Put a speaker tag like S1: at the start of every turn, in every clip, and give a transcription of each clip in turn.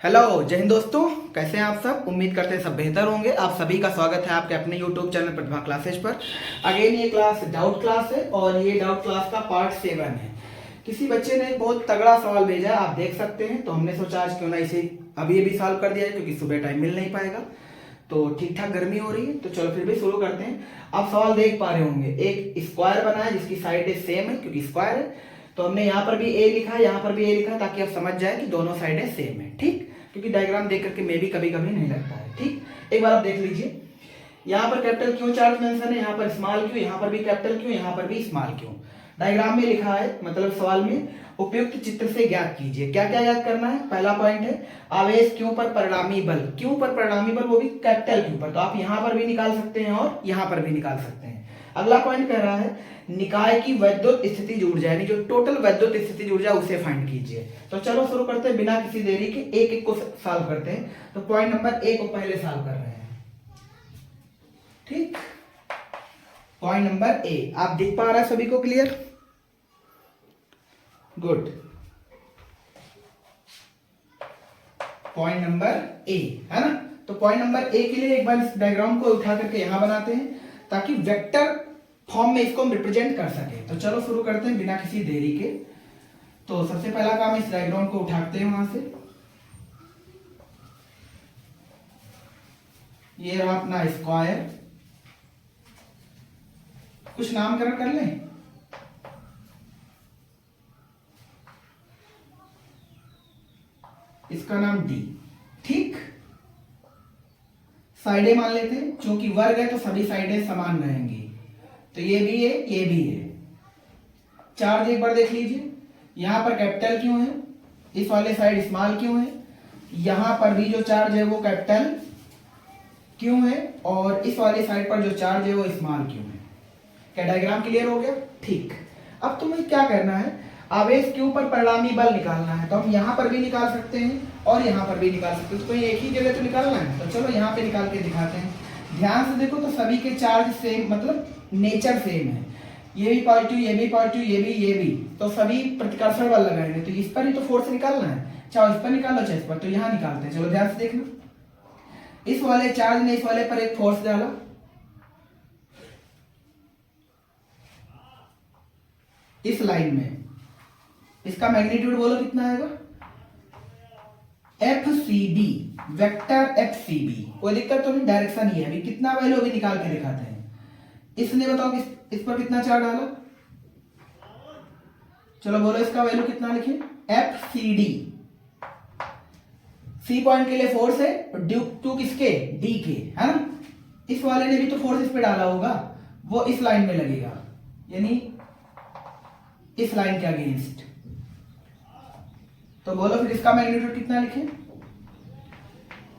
S1: Hello जय हिंद दोस्तों, कैसे हैं आप सब। उम्मीद करते हैं सब बेहतर होंगे। आप सभी का स्वागत है आपके अपने यूट्यूब चैनल प्रतिभा क्लासेज पर। अगेन ये क्लास डाउट क्लास है और ये डाउट क्लास का पार्ट 7 है। किसी बच्चे ने बहुत तगड़ा सवाल भेजा है, आप देख सकते हैं, तो हमने सोचा आज क्यों ना इसे अभी अभी सॉल्व कर दिया है, क्योंकि सुबह टाइम मिल नहीं पाएगा। तो ठीक ठाक गर्मी हो रही है, तो चलो फिर भी शुरू करते हैं। आप सवाल देख पा रहे होंगे, एक स्क्वायर बना है जिसकी साइड सेम है क्योंकि स्क्वायर है। तो हमने यहाँ पर भी ए लिखा है, यहाँ पर भी ए लिखा है, ताकि आप समझ जाए कि दोनों साइडें सेम है। ठीक, क्योंकि डायग्राम देख करके मे भी कभी कभी नहीं लगता है। ठीक, एक बार आप देख लीजिए, यहाँ पर कैपिटल क्यों चार्ज मेंशन है, यहाँ पर स्मॉल क्यों, यहाँ पर भी कैपिटल क्यों, यहाँ पर भी स्मॉल क्यों। डायग्राम में लिखा है, मतलब सवाल में, उपयुक्त चित्र से ज्ञात कीजिए। क्या क्या ज्ञात करना है। पहला पॉइंट है आवेश क्यों पर परिणामी बल, क्यों पर परिणामी बल, वो भी कैपिटल क्यों पर। तो आप यहाँ पर भी निकाल सकते हैं और यहाँ पर भी निकाल सकते हैं। अगला पॉइंट कह रहा है निकाय की वैद्युत स्थिति ऊर्जा, यानी जो टोटल वैद्युत स्थिति ऊर्जा उसे फाइंड कीजिए। तो चलो शुरू करते हैं बिना किसी देरी के, एक एक को सॉल्व करते हैं। तो पॉइंट नंबर ए को पहले सॉल्व कर रहे हैं। ठीक, पॉइंट नंबर ए आप दिख पा रहा है सभी को, clear, good. Point number A है ना। तो पॉइंट नंबर ए के लिए एक बार इस डायग्राम को उठा करके यहां बनाते हैं, ताकि वेक्टर फॉर्म में इसको हम रिप्रेजेंट कर सके। तो चलो शुरू करते हैं बिना किसी देरी के। तो सबसे पहला काम, इस डायग्राम को उठाते हैं वहां से। ये रहा अपना स्क्वायर, कुछ नामकरण कर लें। इसका नाम डी। ठीक, साइडें मान लेते हैं, क्योंकि वर्ग है तो सभी साइडें समान रहेंगी। तो ये भी है, ये भी है। चार्ज एक बार देख लीजिए, यहां पर कैपिटल क्यों है, इस वाले साइड स्मॉल क्यों है, यहां पर भी जो चार्ज है वो कैपिटल क्यों है, और इस वाले साइड पर जो चार्ज है वो स्मॉल क्यों है। क्या डायग्राम क्लियर हो गया। ठीक, अब तुम्हें क्या करना है, आवेश क्यों पर परिणामी बल निकालना है। तो हम यहां पर भी निकाल सकते हैं और यहां पर भी निकाल सकते हैं। तो कोई एक ही जगह तो निकालना है। तो चलो यहां पे निकाल के दिखाते हैं। ध्यान से देखो, तो सभी के चार्ज सेम, मतलब नेचर सेम है। ये भी पॉजिटिव, ये भी पॉजिटिव, ये भी, तो सभी प्रतिकर्षण बल लगाएंगे। तो इस पर ही तो फोर्स निकालना है, चाहे इस पर निकालो चाहे इस पर। तो यहां निकालते हैं। चलो ध्यान से देखना, इस वाले चार्ज ने इस वाले पर एक फोर्स डाला, इस लाइन में। इसका मैग्नीट्यूड बोलो कितना आएगा, F C B, vector F C B. कोई दिक्कत तो नहीं, डायरेक्शन ही है। अभी कितना वैल्यू अभी निकाल के दिखाते हैं। इसने बताओ इस पर कितना चार्ज डाला। चलो बोलो इसका वैल्यू कितना लिखे, F C D. C point के लिए फोर्स है, ड्यू टू किसके, डी के, है ना। इस वाले ने भी तो फोर्स इस पे डाला होगा, वो इस लाइन में लगेगा, यानी इस लाइन के अगेंस्ट। तो बोलो फिर इसका मैग्नीट्यूड कितना लिखे,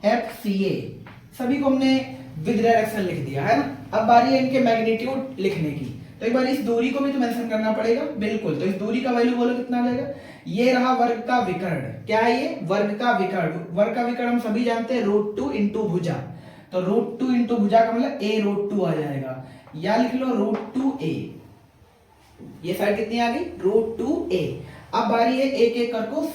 S1: एफ सी ए। सभी को हमने विद डायरेक्शन लिख दिया है ना। अब बारी है इनके मैग्नीट्यूड लिखने की। तो एक बार इस दूरी को भी तो मेंशन करना पड़ेगा। बिल्कुल, तो इस दूरी का वैल्यू बोलो कितना आ जाएगा। ये रहा वर्ग का विकर्ण। क्या है ये, वर्ग का विकर्ण। वर्ग का विकर्ण हम सभी जानते हैं, √2 इंटू भुजा। तो √2 इंटू भुजा का मतलब a√2 आ जाएगा, या लिख लो √2a। ये साइड कितनी आ गई, √2a। अब बारी है एक एक कर को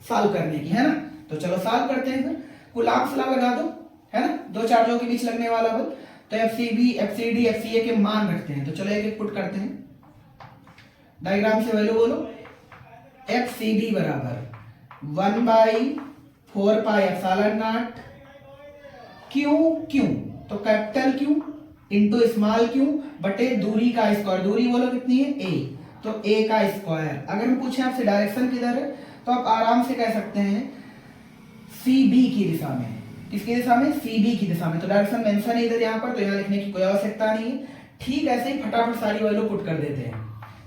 S1: सॉल्व करने की, है ना। तो चलो सॉल्व करते हैं फिर। कुलाम सलाह लगा दो, है ना, दो चार्जों के बीच लगने वाला बल। तो F C B, F C D, F C A के मान रखते हैं। तो चलो एक एक पुट करते हैं। डायग्राम से वैल्यू बोलो, एफ सी बी बराबर 1/4 pi epsilon naught q q, तो capital q into small q बटे दूरी का स्क्वायर। दूरी बोलो कितनी है, ए, तो ए का स्क्वायर। अगर हम पूछे आपसे डायरेक्शन किधर है, तो आप आराम से कह सकते हैं सी बी की दिशा में। किसकी दिशा में, सी बी की दिशा में। तो डायरेक्शन मेंशन है इधर यहाँ पर, तो यहाँ लिखने की कोई आवश्यकता नहीं है। ठीक, ऐसे ही फटाफट सारी वैल्यू पुट कर देते हैं।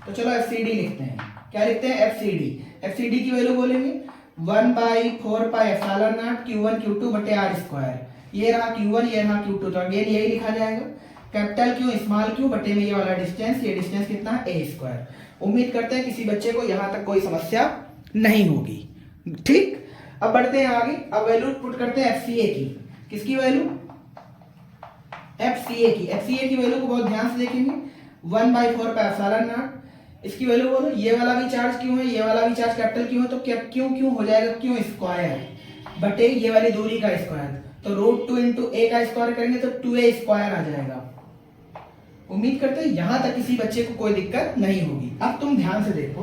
S1: तो चलो एफ सी डी लिखते हैं। क्या लिखते हैं, F C D. F C D की वैल्यू बोलेंगे 1/4 pi epsilon not Q1 Q2 बटे आर स्क्वायर। ये रहा Q1, ये रहा Q2, तो अगेन यही लिखा जाएगा, कैपिटल क्यू स्मॉल क्यू बटे में ये वाला डिस्टेंस। ये डिस्टेंस कितना है, ए स्क्वायर। उम्मीद करते हैं किसी बच्चे को यहां तक कोई समस्या नहीं होगी। ठीक, अब बढ़ते हैं आगे। अब वैल्यू पुट करते हैं एफ सी ए की। किसकी वैल्यू, एफ सी ए की। एफ सी ए की वैल्यू को बहुत ध्यान से देखेंगे, 1/4 पाई एप्सिलॉन नॉट। इसकी वैल्यू बोलो, ये वाला भी चार्ज क्यों है, ये वाला भी चार्ज कैपिटल क्यों है, तो क्या क्यों क्यों हो जाएगा, क्यों स्क्वायर। बटे ये वाली दूरी का स्क्वायर, तो √2 इंटू ए का स्क्वायर करेंगे तो 2a स्क्वायर आ जाएगा। उम्मीद करते हैं यहां तक किसी बच्चे को कोई दिक्कत नहीं होगी। अब तुम ध्यान से देखो,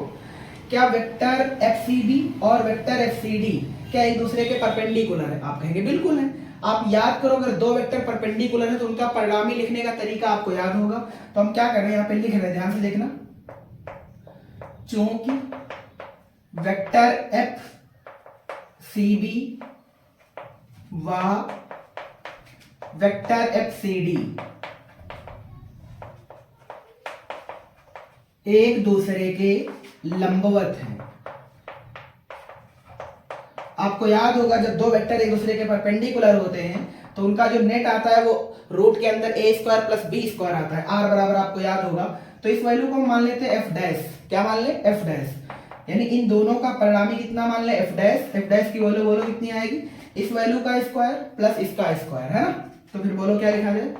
S1: क्या वेक्टर FCB और वेक्टर FCD क्या एक दूसरे के परपेंडिकुलर है? आप कहेंगे बिल्कुल है। आप याद करो, अगर दो वेक्टर परपेंडिकुलर है तो उनका परिणामी लिखने का तरीका आपको याद होगा। तो हम क्या कर रहे हैं, यहाँ पे लिख रहे हैं, ध्यान से देखना। चूंकि वेक्टर FCB व वेक्टर FCD एक दूसरे के लंबवत हैं। आपको याद होगा जब दो वेक्टर एक दूसरे के परपेंडिकुलर होते हैं तो उनका जो नेट आता है वो रूट के अंदर a square plus b square आता है, r बराबर आपको याद होगा। तो इस वैल्यू को हम मान लेते हैं f डैश। क्या मान ले? f dash. यानी इन दोनों का परिणामी कितना मान ले? f dash. f डैश की वैल्यू बोलो कितनी आएगी? इस वैल्यू का स्क्वायर प्लस इसका स्क्वायर, है ना। तो फिर बोलो क्या लिखा जाए?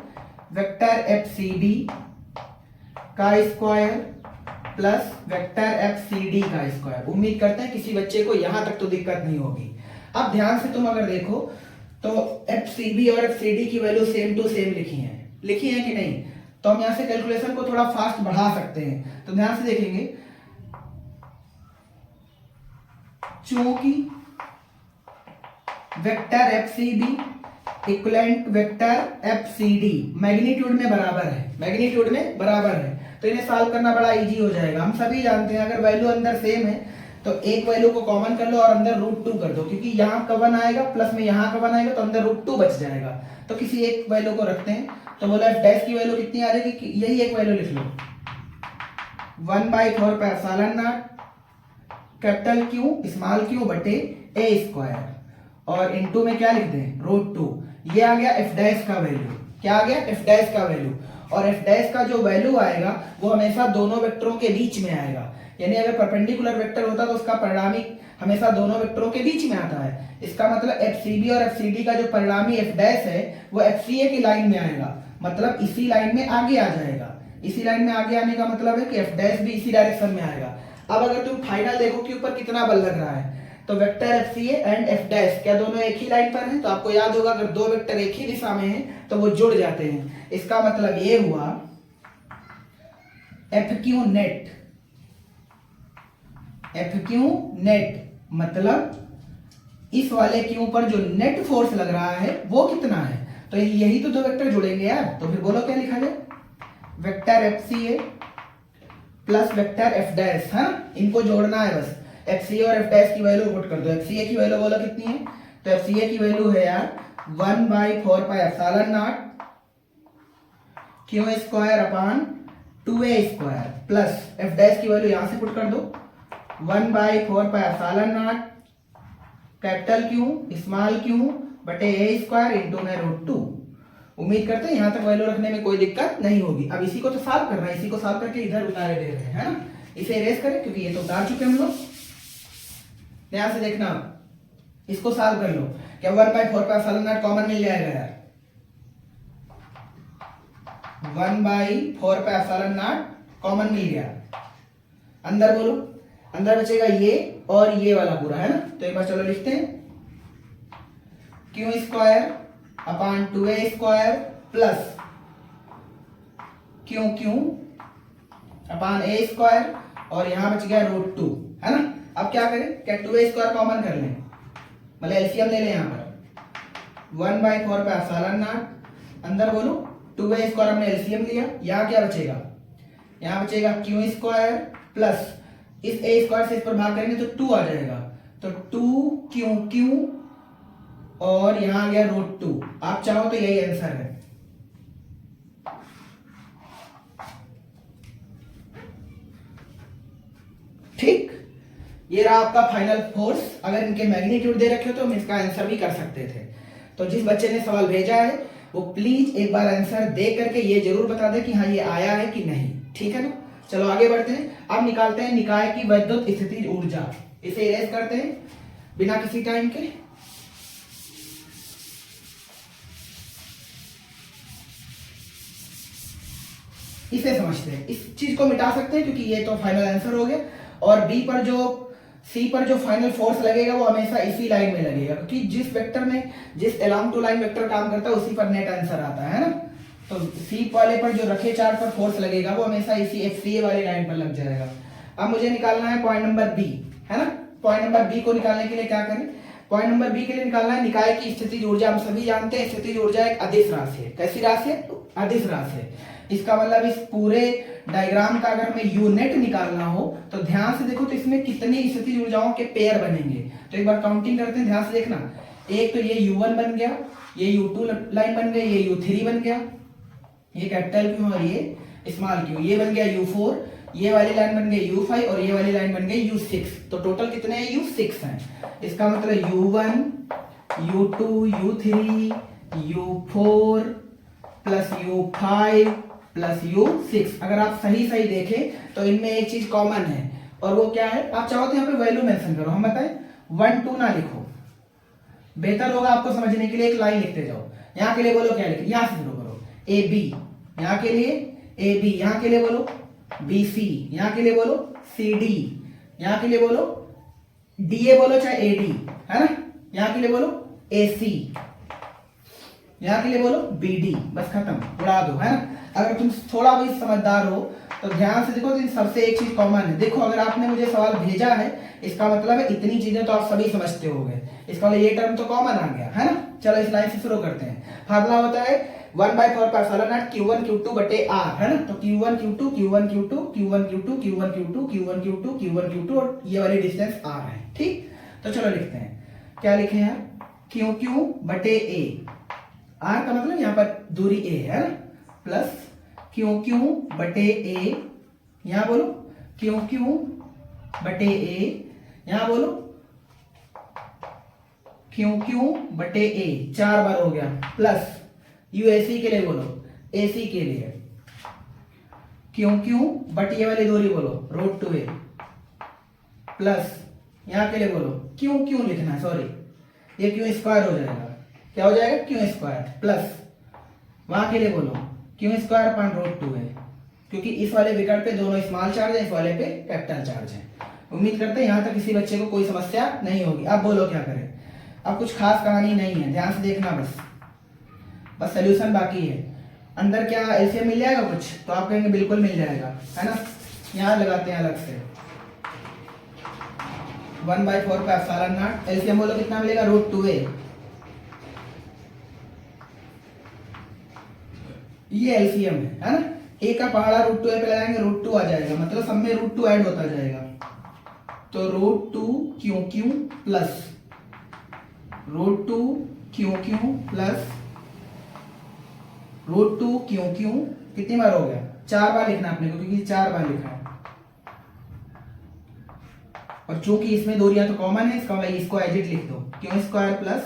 S1: वेक्टर FCB का स्क्वायर प्लस वेक्टर FCD का स्क्वायर। उम्मीद करते हैं किसी बच्चे को यहां तक तो दिक्कत नहीं होगी। अब ध्यान से तुम अगर देखो तो FCB और FCD की वैल्यू सेम टू सेम लिखी है कि नहीं? तो हम यहां से कैलकुलेशन को थोड़ा फास्ट बढ़ा सकते हैं। तो ध्यान से देखेंगे, चूंकि vector FCB equivalent vector FCD magnitude में बराबर है, तो इन्हें सॉल्व करना बड़ा इजी हो जाएगा। हम सभी जानते हैं अगर वैल्यू अंदर सेम है तो एक वैल्यू को कॉमन कर लो और अंदर √2 कर दो, क्योंकि यहाँ का 1 आएगा प्लस में यहाँ का 1 आएगा तो अंदर √2 बच जाएगा। तो किसी एक वैल्यू को रखते हैं, तो बोला f डैश की वैल्यू कितनी आ जाएगी कि यही एक वैल्यू लिख लो, 1/4 pi epsilon not capital Q small q बटे a स्क्वायर, और इनटू में क्या लिख दें? √2। ये आ गया f डैश का वैल्यू। क्या आ गया? f डैश का वैल्यू। और f डैश का जो वैल्यू आएगा वो हमेशा दोनों वेक्टरों के बीच में आएगा। यानी अगर परपेंडिकुलर वेक्टर होता तो उसका परिणामी हमेशा दोनों वेक्टरों के बीच में आता है। इसका मतलब FCB और FCD का जो परिणामी f डैश है वो FCA की लाइन में आएगा, मतलब इसी लाइन में आगे आ जाएगा। इसी लाइन में आगे आने का मतलब है कि f डैश भी इसी डायरेक्शन में आएगा। अब अगर तुम फाइनल देखो कि ऊपर कितना बल लग रहा है, तो vector FCA and f dash क्या दोनों एक ही लाइन पर हैं? तो आपको याद होगा अगर दो वेक्टर एक ही दिशा में हैं तो वो जुड़ जाते हैं। इसका मतलब ये हुआ FQ नेट, मतलब इस वाले Q पर जो नेट फोर्स लग रहा है वो कितना है? तो यही तो दो वेक्टर जुड़ेंगे यार। तो फिर बोलो क्या लिखा जाए? Vector FCA plus vector f dash, है ना। इनको जोड़ना है बस। FCA और f डैश की वैल्यू पुट कर दो। FCA की वैल्यू बोलो कितनी है? तो FCA की वैल्यू है यार 1/4 pi epsilon not Q square upon 2a square plus f dash की वैल्यू यहां से पुट कर दो 1/4 pi epsilon not capital Q small q बटे a स्क्वायर इंटू में √2। उम्मीद करते हैं यहां तक वैल्यू रखने में कोई दिक्कत नहीं होगी। अब इसी को तो सॉल्व करना है, इसी को सॉल्व करके इधर उतारे दे रहे हैं, है ना। इसे इरेज करें क्योंकि ये तो उतार चुके हम लोग। ध्यान से देखना, इसको सॉल्व कर लो। क्या 1/4 पाई एप्सिलॉन नॉट कॉमन मिल जाएगा यार? 1/4 पाई एप्सिलॉन नॉट कॉमन मिल गया। अंदर बोलो, अंदर बचेगा ये और ये वाला पूरा, है ना। तो एक बार चलो लिखते हैं, Q square upon 2a square plus Q upon a square, और यहां बच गया √2, है ना। अब क्या करें? क्या 2a स्क्वायर कॉमन कर लें, मतलब एलसीएम ले लें। यहां पर 1/4 पाई एप्सिलॉन नॉट, अंदर बोलो 2a स्क्वायर हमने एलसीएम लिया। यहां क्या बचेगा? यहां बचेगा Q स्क्वायर प्लस इस a स्क्वायर से इस पर भाग करेंगे तो 2 आ जाएगा, तो 2QQ और यहां आ गया √2। आप चाहो तो यही आंसर है। ठीक, ये रहा आपका फाइनल फोर्स। अगर इनके मैग्नीट्यूड दे रखे हो तो हम इसका आंसर भी कर सकते थे। तो जिस बच्चे ने सवाल भेजा है वो प्लीज एक बार आंसर दे करके ये जरूर बता दे कि हाँ ये आया है कि नहीं, ठीक है ना। चलो आगे बढ़ते हैं। अब निकालते हैं निकाय की वैद्युत स्थितिज ऊर्जा। इसे इरेज करते हैं बिना किसी टाइम के। इसे समझते हैं, इस चीज को मिटा सकते हैं क्योंकि ये तो फाइनल आंसर हो गया। और बी पर जो सी पर जो फाइनल फोर्स लगेगा वो हमेशा इसी लाइन में लगेगा, क्योंकि जिस वेक्टर में जिस अलोंग टू लाइन वेक्टर काम करता है उसी पर नेट आंसर आता है ना। तो सी वाले पर जो रखे चार्ज पर फोर्स लगेगा वो हमेशा इसी FCA वाली लाइन पर लग जाएगा। अब मुझे निकालना है पॉइंट नंबर बी, है ना। पॉइंट नंबर बी को निकालने के लिए क्या करें, पॉइंट नंबर बी के लिए निकालना है निकाय की स्थितिज ऊर्जा। हम सभी जानते हैं स्थितिज ऊर्जा एक अदिश राशि है। कैसी राशि है? अदिश राशि है। इसका मतलब इस पूरे डायग्राम का अगर हमें यूनिट निकालना हो तो ध्यान से देखो, तो इसमें कितनी स्थितिज ऊर्जाओं के पेयर बनेंगे। तो एक बार काउंटिंग करते हैं, ध्यान से देखना। एक तो ये U1 बन गया, ये U2 लाइन बन गई, ये U3 बन गया, ये कैपिटल क्यू और ये स्मॉल क्यू, ये बन गया U4, ये वाली लाइन बन गई U5 और ये वाली लाइन बन गई U6। तो टोटल कितने हैं? U6 हैं। इसका मतलब U1, U2, U3, U4 plus U5 plus U6। अगर आप सही सही देखें तो इनमें एक चीज कॉमन है, और वो क्या है? आप चाहो तो यहाँ पे वैल्यू मेंशन करो, हम बताएं 1 2 ना लिखो, बेहतर होगा आपको समझने के लिए एक लाइन लिखते जाओ। यहाँ के लिए बोलो क्या लिखे, यहाँ से शुरू करो AB, यहाँ के लिए AB, यहाँ के लिए बोलो BC, यहाँ के लिए बोलो CD, यहाँ के लिए बोलो DA बोलो चाहे AD, है ना। यहाँ के लिए बोलो AC, यहाँ के लिए बोलो BD, बस खत्म, उड़ा दो, है ना। अगर तुम थोड़ा भी समझदार हो तो ध्यान से देखो, तो इन सबसे एक चीज कॉमन है। देखो अगर आपने मुझे सवाल भेजा है, इसका मतलब है इतनी चीजें तो आप सभी समझते होंगे। इसका मतलब ये टर्म तो कॉमन आ गया, है ना। चलो इस लाइन से शुरू करते हैं। फार्मूला होता है 1/4 Q1 Q2 बटे R, है ना। तो Q1 Q2 Q1 Q2 Q1 Q2 Q1 Q2 Q1 Q2 Q1 Q2 और ये वाली डिस्टेंस R है, ठीक। तो चलो लिखते हैं, क्या लिखे यार? QQ बटे A, R का मतलब यहाँ पर दूरी A है ना, प्लस QQ बटे A, यहाँ बोलो QQ बटे A, यहाँ बोलो QQ बटे A, 4 बार हो गया, प्लस UAC के लिए बोलो AC के लिए QQ बटे ये वाली दूरी बोलो √2a, प्लस यहाँ के लिए बोलो QQ लिखना, सॉरी ये Q स्क्वायर हो जाएगा, क्या हो जाएगा? Q स्क्वायर, प्लस वहां के लिए बोलो Q स्क्वायर अपॉन √2 है, क्योंकि इस वाले विकल्प पे दोनों स्मॉल चार्ज है, इस वाले पे कैपिटल चार्ज है। उम्मीद करते हैं यहाँ तक किसी बच्चे को कोई समस्या नहीं होगी। अब बोलो क्या करें? अब कुछ खास कहानी नहीं है, ध्यान से देखना, बस सोल्यूशन बाकी है। अंदर क्या एलसीएम मिल जाएगा कुछ? तो आप कहेंगे बिल्कुल मिल जाएगा, है ना। यहाँ लगाते हैं अलग से 1/4 का ε0, एलसीएम बोलो कितना मिलेगा? √2a। ये एलसीएम है ना। ए का पहाड़ा √2a पे लगाएंगे, √2 आ जाएगा, मतलब सब में √2 ऐड होता जाएगा। तो √2 QQ plus √2 QQ plus √2 QQ, कितनी बार हो गया? 4 बार लिखना आपने को, क्योंकि 4 बार लिखा है। और चूंकि इसमें दूरियां तो कॉमन है, इसका मतलब इसको एज इट लिख दो, Q square plus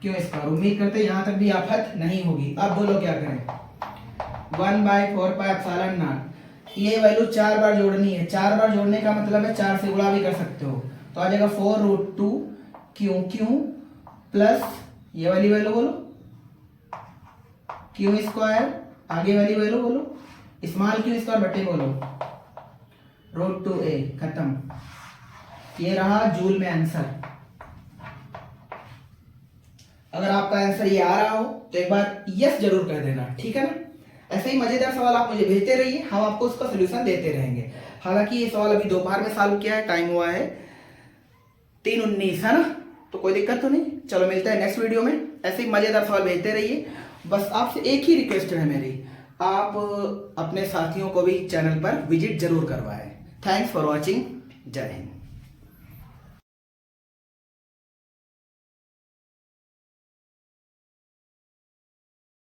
S1: Q square. उम्मीद करते हैं यहां तक भी आफत नहीं होगी। अब बोलो क्या करें? 1/4πε0, ये वैल्यू 4 बार जोड़नी है। 4 बार जोड़ने का मतलब है 4 से गुणा भी कर सकते हो, तो आ जाएगा 4√2 QQ प्लस ये वाली वैल्यू बोलो Q स्क्वायर, आगे वाली वैल्यू बोलो स्मॉल Q स्क्वायर बटे बोलो √2a, खत्म। ये रहा जूल में आंसर। अगर आपका आंसर ये आ रहा हो तो एक बार यस जरूर कर देना, ठीक है ना। ऐसे ही मजेदार सवाल आप मुझे भेजते रहिए, हम आपको उसका सोल्यूशन देते रहेंगे। हालांकि ये सवाल अभी दोपहर में सॉल्व किया है, टाइम हुआ है 3:19, है ना, तो कोई दिक्कत तो नहीं। चलो मिलते हैं नेक्स्ट वीडियो में। ऐसे ही मजेदार सवाल भेजते रहिए। बस आपसे एक ही रिक्वेस्ट है मेरी, आप अपने साथियों को भी चैनल पर विजिट जरूर करवाएं। Thanks for watching. जय हिंद।